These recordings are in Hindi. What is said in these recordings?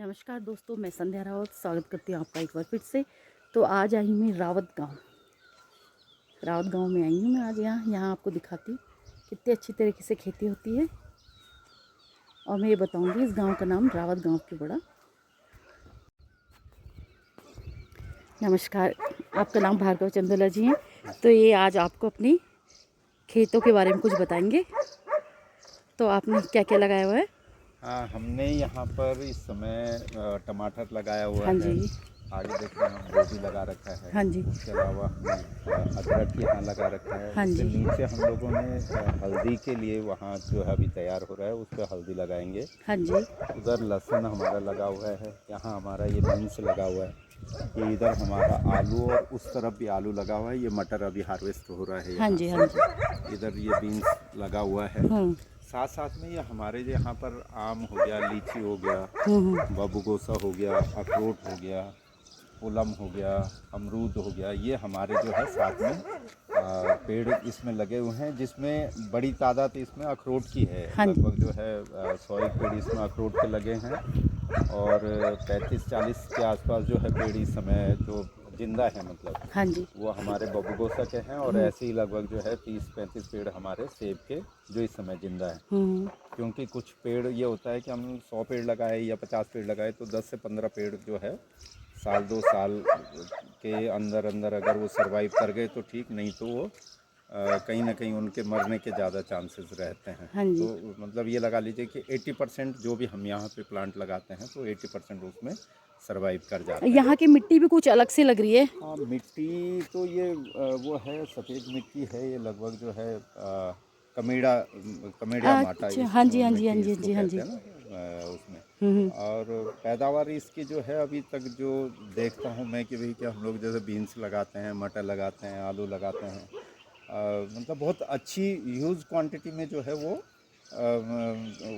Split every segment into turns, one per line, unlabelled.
नमस्कार दोस्तों, मैं संध्या रावत स्वागत करती हूँ आपका एक बार फिर से। तो आज आई हूँ मैं रावत गांव में आई हूँ मैं आज। यहाँ आपको दिखाती हूँ कितनी अच्छी तरीके से खेती होती है, और मैं ये बताऊँगी इस गांव का नाम रावत गांव क्यों पड़ा। नमस्कार, आपका नाम भार्गव चंदोला जी हैं। तो ये आज आपको अपनी खेतों के बारे में कुछ बताएंगे। तो आपने क्या क्या लगाया हुआ है?
हाँ, हमने यहाँ पर इस समय टमाटर लगाया हुआ
हाँ
है।
जी।
आगे देख रहे हैं हम गोभी लगा रखा है।
हाँ जी।
उसके अलावा हमने अदरक यहाँ लगा रखा है।
हाँ
उसके
जी।
नीचे हम लोगों ने हल्दी के लिए वहाँ जो है अभी तैयार हो रहा है, उस पर हल्दी लगाएंगे।
हाँ जी।
उधर लहसुन हमारा लगा हुआ है। यहाँ हमारा ये बीन्स लगा हुआ है। ये इधर हमारा आलू, और उस तरफ भी आलू लगा हुआ है। ये मटर अभी हार्वेस्ट हो रहा है
हाँ
यहाँ
जी।
से।
हाँ जी।
इधर ये बीन्स लगा हुआ है।
हम्म।
साथ साथ में ये हमारे यहाँ पर आम हो गया, लीची हो गया, बबूगोसा हो गया, अखरोट हो गया, पुलम हो गया, अमरूद हो गया, ये हमारे जो है साथ में पेड़ इसमें लगे हुए हैं, जिसमें बड़ी तादाद इसमें अखरोट की है।
हाँ जी।
लगभग जो है 100 पेड़ इसमें अखरोट के लगे हैं, और 35-40 के आसपास जो है पेड़ इस समय जो जिंदा है, मतलब
हाँ जी।
वो हमारे बबूगोसा के हैं। और ऐसे ही लगभग जो है 30-35 पेड़ हमारे सेब के जो इस समय जिंदा है। क्योंकि कुछ पेड़ ये होता है कि हम 100 पेड़ लगाए या 50 पेड़ लगाए तो 10 से 15 पेड़ जो है साल 2 साल के अंदर अंदर अगर वो सरवाइव कर गए तो ठीक, नहीं तो वो कहीं ना कहीं उनके मरने के ज़्यादा चांसेस रहते हैं।
हाँ जी।
तो मतलब ये लगा लीजिए कि 80% जो भी हम यहाँ पे प्लांट लगाते हैं तो 80% उसमें सरवाइव कर जाते हैं।
यहाँ की मिट्टी भी कुछ अलग सी लग रही है।
हाँ, मिट्टी तो ये वो है, सफ़ेद मिट्टी है ये, लगभग जो है कमेड़ा कमेड़िया माटा
अच्छा,
इस
हाँ जी। हाँ जी। हाँ
मिट्टी
जी। हाँ
इसको
जी। हाँ
कहते
जी।
हैं ना उसमें।
हम्म।
और पैदावार इसकी जो है अभी तक जो देखता हूँ मैं कि भाई, कि हम लोग जैसे बीन्स लगाते हैं, मटर लगाते हैं, आलू लगाते हैं, मतलब बहुत अच्छी ह्यूज क्वांटिटी में जो है वो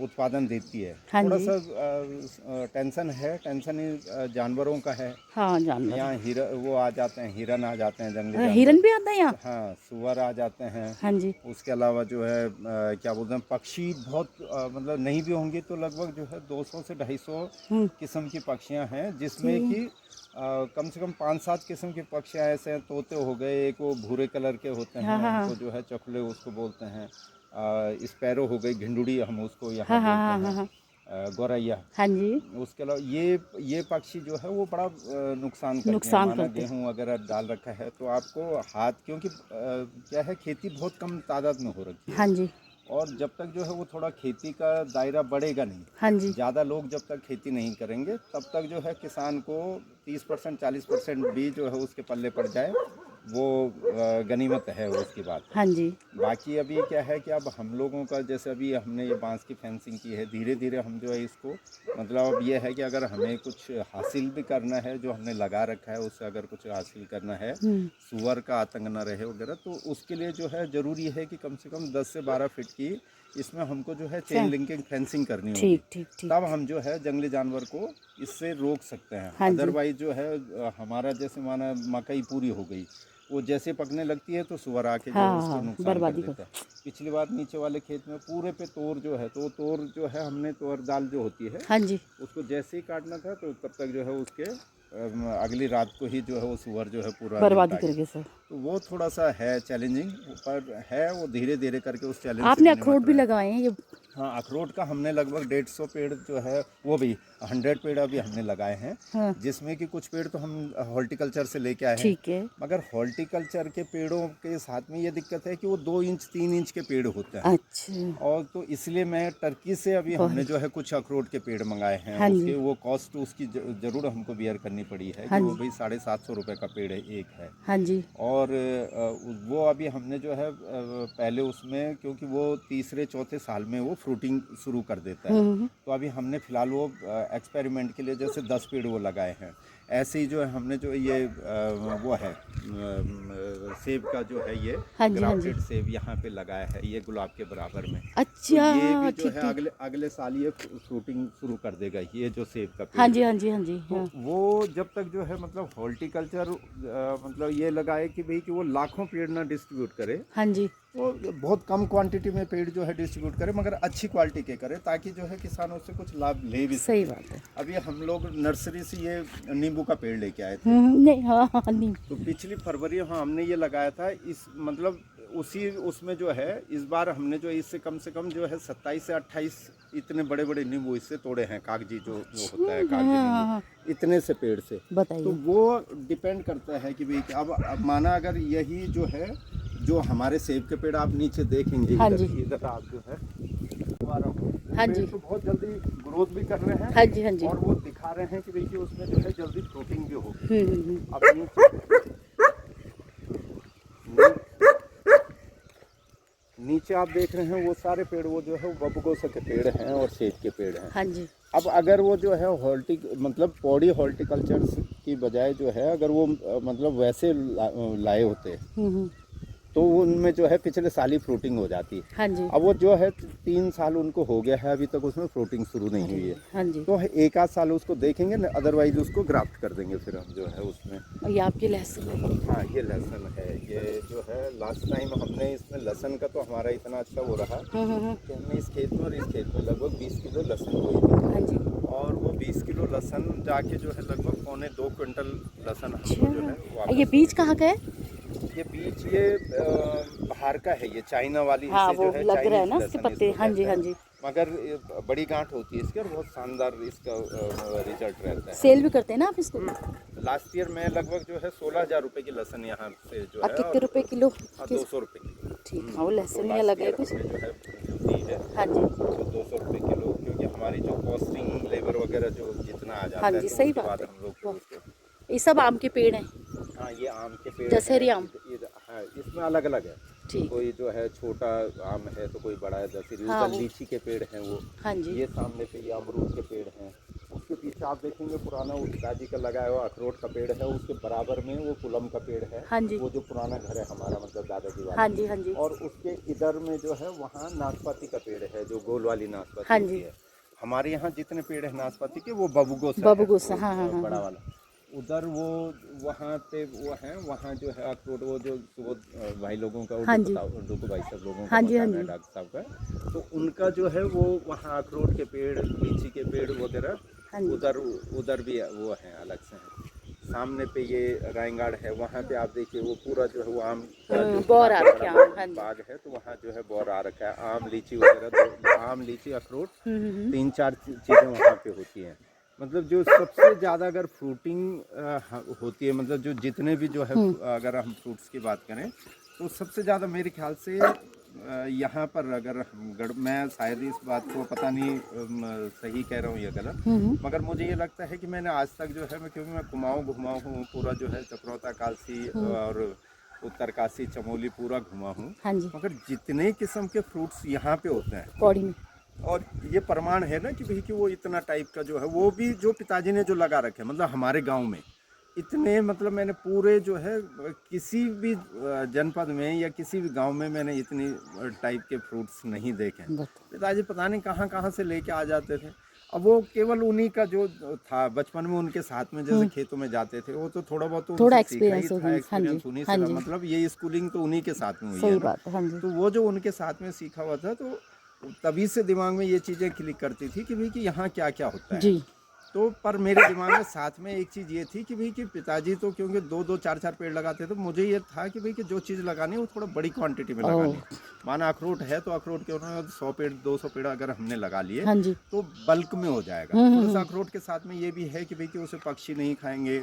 उत्पादन देती है।
हाँ
थोड़ा
जी।
सा टेंशन है, टेंशन जानवरों का है।
हाँ, जानवर।
यहाँ वो आ जाते हैं, हिरन आ जाते हैं, जंगली
हिरन
जानवर।
भी आता है यहाँ?
हाँ, सुअर आ जाते हैं।
हाँ जी।
उसके अलावा जो है क्या बोलते हैं, पक्षी बहुत मतलब नहीं भी होंगे तो लगभग जो है 200 से 250
हम्म।
किस्म की पक्षियाँ हैं, जिसमें
जी।
कि कम से कम 5-7 किस्म की पक्षियाँ ऐसे हैं। तोते हो गए, एक वो भूरे कलर के होते
हाँ
हैं,
हाँ
उनको
हाँ।
जो है चकले उसको बोलते हैं। स्पैरो हो गई, घिंडुड़ी हम उसको यहाँ
हाँ हाँ
बोलते
हाँ हाँ
हैं,
हाँ।
गौरैया।
हाँ जी।
उसके अलावा ये पक्षी जो है वो बड़ा नुकसान करती हैं।
नुकसान
माना
करते।
गेहूं अगर डाल रखा है तो आपको हाथ, क्योंकि क्या है, खेती बहुत कम तादाद में हो रखी है।
हाँ जी।
और जब तक जो है वो थोड़ा खेती का दायरा बढ़ेगा
हाँ
नहीं,
जी।
ज़्यादा लोग जब तक खेती नहीं करेंगे, तब तक जो है किसान को 30% 40% भी जो है उसके पल्ले पड़ जाए, वो गनीमत है, वो उसकी बात है।
हाँ जी।
बाकी अभी क्या है कि अब हम लोगों का, जैसे अभी हमने ये बांस की फेंसिंग की है, धीरे धीरे हम जो है इसको, मतलब अब ये है कि अगर हमें कुछ हासिल भी करना है, जो हमने लगा रखा है उससे अगर कुछ हासिल करना है, सुअर का आतंक न रहे वगैरह, तो उसके लिए जो है ज़रूरी है कि कम से कम 10 से 12 फीट की इसमें हमको जो है चेन लिंकिंग फेंसिंग करनी होगी।
ठीक ठीक ठीक।
तब हम जो है जंगली जानवर को इससे रोक सकते हैं।
हाँ जी।
अदरवाइज जो है हमारा जैसे माना मकई पूरी हो गई, वो जैसे पकने लगती है तो सुअर आके जो है
हाँ
उसको
हाँ,
नुकसान कर
बर्बादी कर।
देता है। पिछली बार नीचे वाले खेत में पूरे पे तोर जो है, तो तोर जो है हमने, तोर दाल जो होती है,
हाँ जी।
उसको जैसे ही काटना था तो तब तक जो है उसके अगली रात को ही जो है वो सुअर जो है पूरा
बर्बादी
निपटा गया।
करके सर।
तो वो थोड़ा सा है चैलेंजिंग, पर है वो धीरे धीरे करके उस चैलेंज से
आपने
भी
अखरोट
निमट
भी
रहे हैं।
लगाए हैं ये?
हाँ, अखरोट का हमने लगभग 150 पेड़ जो है, वो भी 100 पेड़ अभी हमने लगाए हैं।
हाँ।
जिसमें कि कुछ पेड़ तो हम हॉर्टिकल्चर से लेके आए हैं।
ठीक है।
मगर हॉर्टिकल्चर के पेड़ों के साथ में ये दिक्कत है कि वो 2 इंच 3 इंच के पेड़ होते हैं।
अच्छा।
और तो इसलिए मैं टर्की से अभी हमने
बहुत।
जो है कुछ अखरोट के पेड़ मंगाए हैं।
हाँ जी।
उसके वो कॉस्ट उसकी ज़रूर हमको बियर करनी पड़ी है,
हाँ
कि वो
जी।
भाई 750 रुपये का पेड़ है, एक है।
हाँ जी।
और वो अभी हमने जो है पहले उसमें, क्योंकि वो तीसरे चौथे साल में वो फ्रूटिंग शुरू कर देता है, तो अभी हमने फ़िलहाल वो एक्सपेरिमेंट के लिए जैसे 10 पेड़ वो लगाए हैं। ऐसे ही जो है हमने जो ये वो है सेब का जो है, ये
हाँ जी। हाँ जी।
ग्राफ्टेड सेब यहाँ पे लगाया है, ये गुलाब के बराबर में। तो ये
अच्छा,
भी जो
ठीक
है
ठीक।
अगले अगले साल ये फ्रूटिंग शुरू कर देगा, ये जो सेब का
हाँ
पेड़
जी।
है।
हाँ जी। हाँ जी।
तो
हाँ।
वो जब तक जो है, मतलब हॉर्टिकल्चर मतलब ये लगाए कि भाई कि वो लाखों पेड़ ना डिस्ट्रीब्यूट करे,
हाँ जी।
तो बहुत कम क्वांटिटी में पेड़ जो है डिस्ट्रीब्यूट करें, मगर अच्छी क्वालिटी के करें, ताकि जो है किसानों से कुछ लाभ ले भी
सही
सकें।
बात है।
अभी हम लोग नर्सरी से ये नींबू का पेड़ लेके आए थे,
नहीं, हाँ हाँ नहीं।
तो पिछली फरवरी हमने ये लगाया था, इस मतलब उसी उसमें जो है इस बार हमने जो इससे कम से कम जो है 27 से 28 इतने बड़े बड़े नींबू इससे तोड़े हैं, कागजी जो होता है कागजी नींबू, इतने से पेड़ से। तो
बताइए।
वो डिपेंड करता है कि भाई अब माना अगर यही जो है, जो हमारे सेब के पेड़ आप नीचे देखेंगे,
हाँ
इधर
जी।
इधर आप जो है आ रहा हूँ,
हाँ
पेड़
जी।
तो बहुत जल्दी ग्रोथ भी कर रहे हैं।
हाँ जी, हाँ जी।
और वो दिखा रहे हैं कि देखिए उसमें जो है जल्दी फ्रूटिंग भी होगी।
हम्म।
अब नीचे आप देख रहे हैं वो सारे पेड़, वो जो है वो बबगोसा के पेड़ हैं और सेब के पेड़ हैं।
हाँ जी।
अब अगर वो जो है मतलब पौड़ी हॉर्टिकल्चर की बजाय जो है, अगर वो मतलब वैसे लाए होते तो उनमें जो है पिछले साल ही फ्रूटिंग हो जाती।
हाँ जी।
अब वो जो है 3 साल उनको हो गया है, अभी तक उसमें फ्रूटिंग शुरू नहीं हुई है।
हाँ जी।
तो एक आध साल उसको देखेंगे ना, अदरवाइज उसको ग्राफ्ट कर देंगे फिर हम जो है उसमें।
और ये आपकी लहसुन है।
हाँ, ये लहसुन है। ये जो है लास्ट टाइम हमने इसमें लहसुन का तो हमारा इतना अच्छा हो रहा कि हमने इस खेत में और इस खेत में लगभग 20 किलो लहसुन बोई थी।
हाँ जी।
और वो 20 किलो लहसुन जाके जो है लगभग 2.25 क्विंटल लहसुन हमको जो है वापस।
ये बीज कहाँ का है?
ये बीज ये बाहर का है, ये चाइना वाली।
हाँ,
इसे
वो
जो है
लग रहा है ना
चाइनीज
इसके
लहसुन
पत्ते।
इसको
हाँ जी,
कहते
हाँ
हैं।
जी।
मगर ये बड़ी गांठ होती है इसकी और बहुत शानदार इसका रिजल्ट रहता है।
सेल भी करते हैं ना आप इसको?
लास्ट ईयर में लगभग जो है 16,000 रुपए की लहसुन यहाँ से जो
और
है।
कितने रुपए किलो?
200 रुपए किलो।
ठीक है, वो लहसुन ही अलग है कुछ।
जो है दी है
हाँ जी।
तो 200 रुपए किलो, क्योंकि हमारी जो कॉस्टिंग लेबर वगैरह जो जितना आ जाता
हाँ
है,
जी,
तो
सही
उसके
बात
बाद
है।
हम लोग
वाह।
उसको।
ये सब आम के पेड़ हैं?
हाँ, ये आम के पेड़
दशहरी
हैं।
आम?
हाँ, इसमें अलग अलग है।
ठीक।
कोई जो है छोटा आम है तो कोई बड़ा है, दशहरी।
हाँ,
उधर
वो।
लीची के पेड़ हैं वो।
हाँ जी।
ये सामने पे ये अमरूद के पेड़ हैं। उसके पीछे आप देखेंगे पुराना वो पिताजी का लगाया हुआ अखरोट का पेड़ है, उसके बराबर में वो पुलम का पेड़ है।
हाँ जी।
वो जो पुराना घर है हमारा, मतलब दादाजी वाला।
हाँ जी, हाँ जी।
और उसके इधर में जो है वहाँ नाशपाती का पेड़ है, जो गोल वाली नाशपाती
हाँ
होती
जी।
है। हमारे यहाँ जितने पेड़ है नाशपाती के, वो बबूगोसा
बबूगोसा,
है,
हाँ, हाँ, हाँ,
बड़ा
हाँ।
वाला। उधर वो वहाँ पे वो है, वहाँ जो है अखरोट, वो जो भाई लोगों का
हाँ जी।
उर्दू भाई सब लोगों का
हाँ जी, हाँ
मकान है,
जी।
डॉक्टर साहब का। तो उनका जो है वो वहाँ अखरोट के पेड़, लीची के पेड़ वगैरह
हाँ जी।
उधर उधर भी वो हैं, अलग से हैं। सामने पे ये रायगढ़ है, वहाँ पे आप देखिए वो पूरा जो है वो आम का जो
बौर आ रखे हैं, हाँ जी।
बाग है, तो वहाँ जो है बौर आ रखा है। आम लीची वगैरह, आम लीची अखरोट 3-4 चीज़ें वहाँ पे होती हैं। मतलब जो सबसे ज़्यादा अगर फ्रूटिंग होती है, मतलब जो जितने भी जो है अगर हम फ्रूट्स की बात करें, तो सबसे ज़्यादा मेरे ख्याल से यहाँ पर अगर हम मैं शायद इस बात को पता नहीं सही कह रहा हूँ या गलत, मगर मुझे ये लगता है कि मैंने आज तक जो है, क्योंकि मैं घुमाऊँ हूँ पूरा जो है चक्रोता, कालसी और उत्तरकाशी, चमोली पूरा घुमा हूँ।
हाँ जी।
मगर जितने किस्म के फ्रूट्स यहाँ पे होते हैं,
पौड़ी में।
और ये प्रमाण है ना कि भाई कि वो इतना टाइप का जो है, वो भी जो पिताजी ने जो लगा रखे, मतलब हमारे गांव में इतने, मतलब मैंने पूरे जो है किसी भी जनपद में या किसी भी गांव में मैंने इतनी टाइप के फ्रूट्स नहीं देखे। पिताजी पता नहीं कहाँ कहाँ से लेके आ जाते थे। अब वो केवल उन्हीं का जो था, बचपन में उनके साथ में जैसे खेतों में जाते थे, वो तो थोड़ा बहुत तो
थोड़ा
उनसे सीखा ही
एक्सपीरियंस हो
था,
गई। हाँ जी,
एक्सपीरियंस उन्हीं
हाँ
से,
जी।
मतलब ये स्कूलिंग तो उन्हीं के साथ में हुई
सही
है ना।
बात है। हाँ जी।
तो वो जो उनके साथ में सीखा हुआ था, तो तभी से दिमाग में ये चीज़ें क्लिक करती थी कि भाई कि यहाँ क्या क्या होता है।
जी।
तो पर मेरे दिमाग में साथ में एक चीज़ ये थी कि भाई कि पिताजी तो क्योंकि 2-2 4-4 पेड़ लगाते थे, मुझे ये था कि भाई कि जो चीज़ लगानी है वो थोड़ा बड़ी क्वांटिटी में लगानी है। माना अखरोट है तो अखरोट के उन्होंने 100 पेड़ 200 पेड़ अगर हमने लगा लिए,
हाँ जी।
तो बल्क में हो जाएगा। थोड़ा सा अखरोट के साथ में ये भी है कि भाई कि उसे पक्षी नहीं खाएंगे,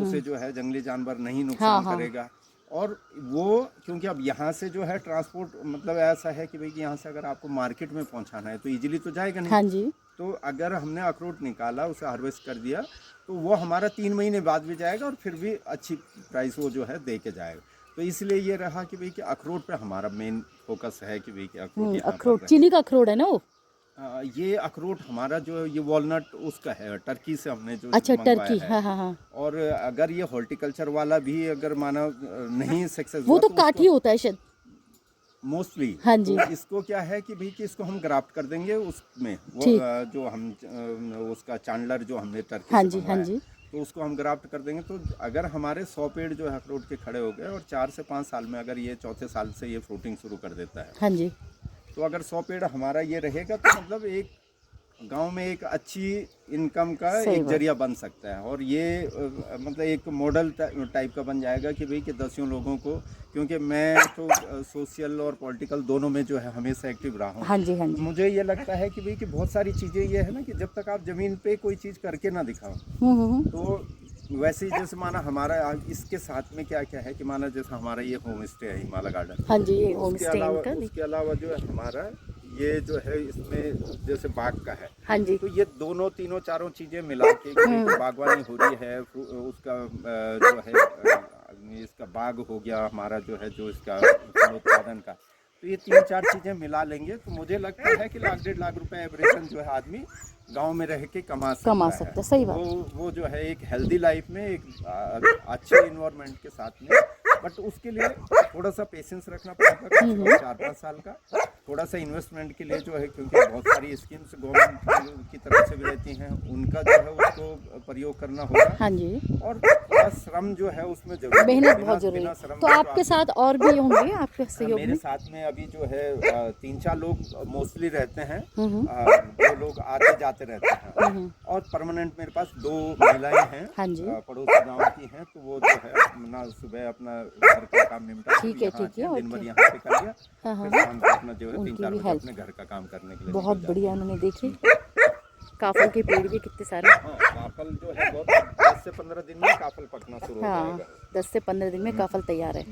उसे जो है जंगली जानवर नहीं नुकसान करेगा। और वो क्योंकि अब यहाँ से जो है ट्रांसपोर्ट, मतलब ऐसा है कि भाई कि यहाँ से अगर आपको मार्केट में पहुँचाना है तो इजीली तो जाएगा नहीं।
हाँ जी।
तो अगर हमने अखरोट निकाला, उसे हार्वेस्ट कर दिया, तो वो हमारा 3 महीने बाद भी जाएगा और फिर भी अच्छी प्राइस वो जो है दे के जाएगा। तो इसलिए ये रहा कि भाई कि अखरोट पे हमारा मेन फोकस है कि भाई कि अखरोट यहाँ
अखरोट
पर
चिली का अखरोट है ना वो?
ये अखरोट हमारा जो ये वॉलनट उसका है, टर्की से हमने जो
अच्छा,
मंगवाया
टर्की।
है।
हाँ हाँ हाँ।
और अगर ये हॉर्टिकल्चर वाला भी अगर माना नहीं सक्सेस
वो
हुआ,
तो काठी होता है शायद
मोस्टली।
हाँ जी।
तो इसको क्या है कि भाई कि इसको हम ग्राफ्ट कर देंगे उसमें, वो
ठीक।
जो हम उसका चांडलर जो हमने टर्की
हाँ
से
जी, हाँ
मंगवाया,
जी।
तो उसको हम ग्राफ्ट कर देंगे। तो अगर हमारे 100 पेड़ जो है अखरोट के खड़े हो गए और 4 से 5 साल में अगर ये चौथे साल से ये फ्रूटिंग शुरू कर देता है,
हाँ जी,
तो अगर 100 पेड़ हमारा ये रहेगा तो मतलब एक गांव में एक अच्छी इनकम का
सही
एक
बात।
जरिया बन सकता है। और ये मतलब एक मॉडल टाइप का बन जाएगा कि भाई कि 10 लोगों को, क्योंकि मैं तो सोशल और पॉलिटिकल दोनों में जो है हमेशा एक्टिव रहा हूँ।
हाँ जी, हाँ
तो
जी।
मुझे ये लगता है कि भाई कि बहुत सारी चीज़ें ये है ना कि जब तक आप ज़मीन पे कोई चीज़ करके ना दिखाओ, तो वैसे ही जैसे माना हमारा इसके साथ में क्या क्या है कि माना जैसे हमारा ये होम स्टे है हिमालय गार्डन,
हाँ जी, ये होम
उसके
स्टे
अलावा
इनका।
जो है हमारा ये जो है इसमें जैसे बाग का है,
हाँ जी,
तो ये दोनों तीनों चारों चीजें मिला के कि बागवानी हो रही है, उसका जो है इसका बाग हो गया हमारा जो है जो इसका फल उत्पादन का, तो ये 3-4 चीजें मिला लेंगे तो मुझे लगता है कि 1-1.5 लाख रुपए एवरेजन जो है आदमी गांव में रह के कमा सकता
है, सही बात।
वो जो है एक हेल्दी लाइफ में एक अच्छे इन्वायरमेंट के साथ में, बट उसके लिए थोड़ा सा पेशेंस रखना पड़ेगा, कम से कम 4-5 साल का, थोड़ा सा इन्वेस्टमेंट के लिए जो है, क्योंकि बहुत सारी स्कीम्स गवर्नमेंट की तरफ से भी रहती हैं, उनका जो है उसको प्रयोग करना होगा।
हाँ जी,
और थोड़ा श्रम जो है उसमें जरूरी है,
मेहनत बहुत जरूरी
बिना
है।
श्रम
तो
के
आपके साथ और भी होंगे आपके सहयोग
मेरे
में?
साथ में अभी जो है 3-4 लोग मोस्टली रहते हैं, जो लोग आते जाते रहते हैं, और परमानेंट मेरे पास 2 महिलाएं हैं,
हाँ जी,
पड़ोसी गांव की हैं, तो वो जो है अपना सुबह अपना घर का काम निपटा
ठीक है,
दिन भर यहाँ पे कर लिया, फिर शाम को अपना जो है
उनकी
3-4
भी
बजे
हेल्प
अपने घर का काम करने के लिए
बहुत
निकल
बढ़िया
जाते
उन्होंने देखी। काफल के पेड़ भी कितने सारे।
हैं। हाँ, काफल जो है बहुत 10 से 15 दिन में काफल पकना शुरू हो
हाँ,
जाएगा।
10 से 15 दिन में काफल तैयार है।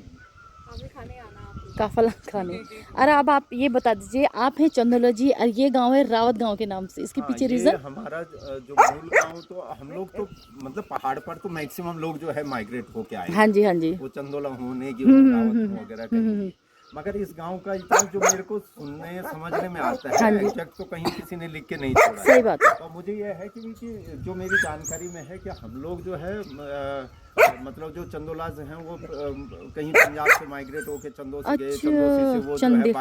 काफल खाने। अरे अब आप ये बता दीजिए, आप हैं चंदोला जी और ये गांव है रावत गांव के नाम से, इसके
हाँ,
पीछे
ये
रीजन?
हमारा जो मूल गांव, तो हम लोग तो मतलब पहाड़ पर तो मैक्सिमम लोग जो है माइग्रेट होके आए,
हाँ जी, हाँ जी,
वो चंदोला होने की रावत हो वगैरह कहीं की। मगर इस गांव का इतिहास जो मेरे को सुनने समझने में आता है,
हाँ जी,
एग्जैक्ट तो कहीं किसी ने लिख के नहीं छोड़ा है।
सही बात है।
तो मुझे यह है कि जो मेरी जानकारी में है कि हम लोग जो है मतलब जो चंदोलाज हैं वो कहीं पंजाब से माइग्रेट होके चंदो से गए,
अच्छा,
चंदोसी से वो जो
चंदे।
है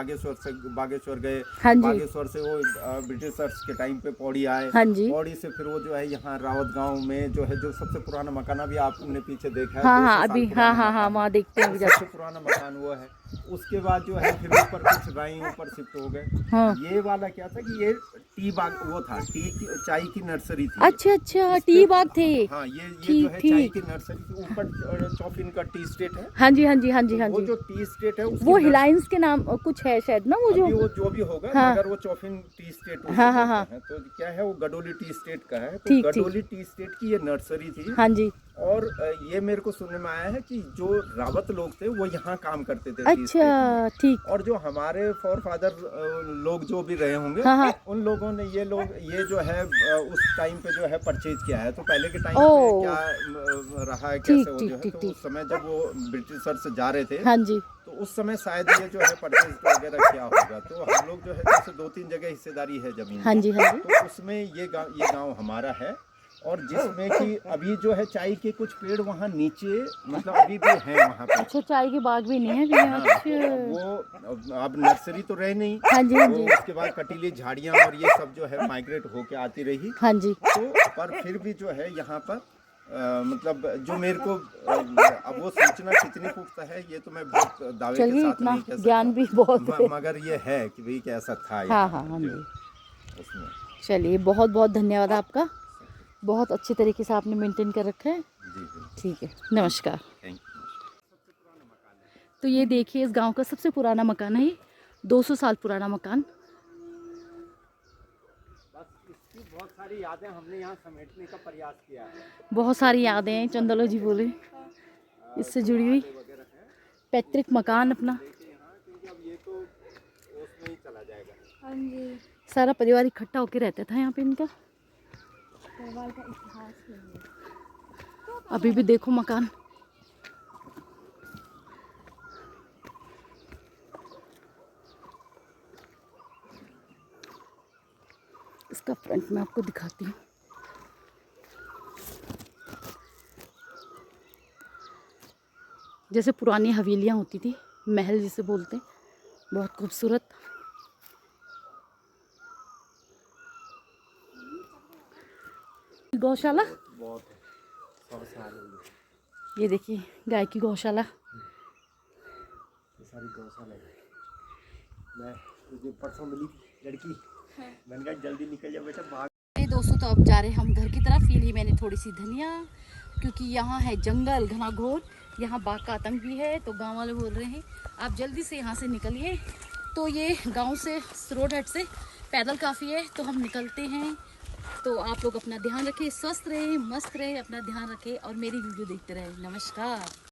बागेश्वर गए,
हाँ जी,
बागेश्वर से वो ब्रिटिशर्स के टाइम पे पौड़ी आए,
हाँ जी,
पौड़ी से फिर वो जो है यहाँ रावत गांव में जो है जो सबसे पुराना मकान अभी आपने पीछे देखा है,
हाँ
200
हाँ,
साल
अभी
पुराना
हाँ
मकान है।
वहाँ देखते हैं अभी
सबसे
जाके।
पुराना मकान वो है। उसके बाद जो है फिर ऊपर कुछ राई ऊपर शिफ्ट हो गए।
हाँ,
ये वाला क्या था कि ये टी बाग वो था, चाय की नर्सरी थी।
अच्छा अच्छा,
इस
टी
पे-
बाग थे।
हाँ, ये जो
ठीक
है चाय
ठीक,
की नर्सरी थी, ऊपर चौफिन का टी स्टेट है।
हाँ जी, हाँ जी, हाँ जी,
तो
हाँ
वो
जी।
जो टी स्टेट है उसकी
वो हिलाइंस के नाम कुछ है शायद ना, वो जो।
अभी वो जो भी होगा,
हाँ,
मगर वो चौफिन टी स्टेट उसको
हाँ हाँ
बोलते
हाँ,
हैं। तो क्या है वो गडोली टी स्टेट का है, तो
ठीक ठीक,
गडोली टी स्टेट की ये नर्सरी थी।
हाँ जी,
और ये मेरे को सुनने में आया है कि जो रावत लोग थे वो यहाँ काम करते थे टी स्टेट
अच्छा
में।
ठीक,
और जो हमारे फॉर फादर लोग जो भी रहे होंगे,
हाँ हाँ,
उन लोगों ने ये जो है उस टाइम पे जो है परचेज किया है। तो पहले के टाइम पे
ओ,
क्या रहा है,
ठीक
कैसे वो
ठीक
जो है,
ठीक
तो
ठीक,
उस समय जब वो ब्रिटिशर से जा रहे थे,
हाँ जी,
तो उस समय शायद ये जो है परचेज वगैरह किया होगा। तो हम लोग जो है जैसे 2-3 जगह हिस्सेदारी है जमीन
हाँ
की,
जी, हाँ जी,
तो उसमें ये गांव हमारा है। और जिसमें कि अभी जो है चाय के कुछ पेड़ वहाँ नीचे मतलब अभी भी हैं वहाँ पे।
अच्छा, चाय के बाग भी नहीं है अभी यहाँ?
हाँ, तो
अच्छा,
वो अब नर्सरी तो रहे नहीं,
हाँ जी, हाँ
वो
जी,
उसके बाद कटीली झाड़ियाँ और ये सब जो है माइग्रेट होके आती रही।
हाँ जी,
तो पर फिर भी जो है यहाँ पर मतलब जो मेरे को अब वो सूचना कितनी पुख्ता है ये तो मैं बहुत दावे के
चलिए
साथ
इतना
नहीं कह सकता,
ज्ञान भी बहुत है।
मगर ये है कि भाई कैसा था
हाँ
यहाँ
हाँ हाँ
जो
जी,
उसमें।
चलिए बहुत बहुत धन्यवाद आपका, बहुत अच्छे तरीके से आपने मेंटेन कर रखा है।
जी जी,
ठीक है, नमस्कार।
Thank you.
तो ये देखिए इस गांव का सबसे पुराना मकान है ये, 200 साल पुराना मकान।
बस इसकी बहुत सारी यादें हमने यहाँ समेटने का प्रयास किया है।
बहुत सारी यादें हैं, चंदोला जी बोले इससे जुड़ी हुई, पैतृक मकान अपना,
क्योंकि अब ये तो उसमें ही चला जाएगा।
हाँ जी,
सारा परिवार इकट्ठा होकर रहता था यहाँ पे इनका।
परिवार का इतिहास है ये।
अभी भी देखो मकान, इसका फ्रंट में आपको दिखाती हूँ। जैसे पुरानी हवेलियाँ होती थी, महल जिसे बोलते हैं, बहुत खूबसूरत। गौशाला,
बहुत
साल हो गए।
ये देखिए गाय की गौशाला।
ये सारी गौशाला है। मैं मुझे परसों मिली थी लड़की, मैंने कहा जल्दी निकल जा बेटा भाग।
दोस्तों तो अब जा रहे हैं हम घर की तरफ। ये लिए मैंने थोड़ी सी धनिया, क्योंकि यहाँ है जंगल घना घोर, यहाँ बाघ का आतंक भी है। तो गांव वाले बोल रहे हैं आप जल्दी से यहाँ से निकलिए। तो ये गांव से रोड हट से पैदल काफ़ी है, तो हम निकलते हैं। तो आप लोग अपना ध्यान रखें, स्वस्थ रहें, मस्त रहें, अपना ध्यान रखें और मेरी वीडियो देखते रहें। नमस्कार।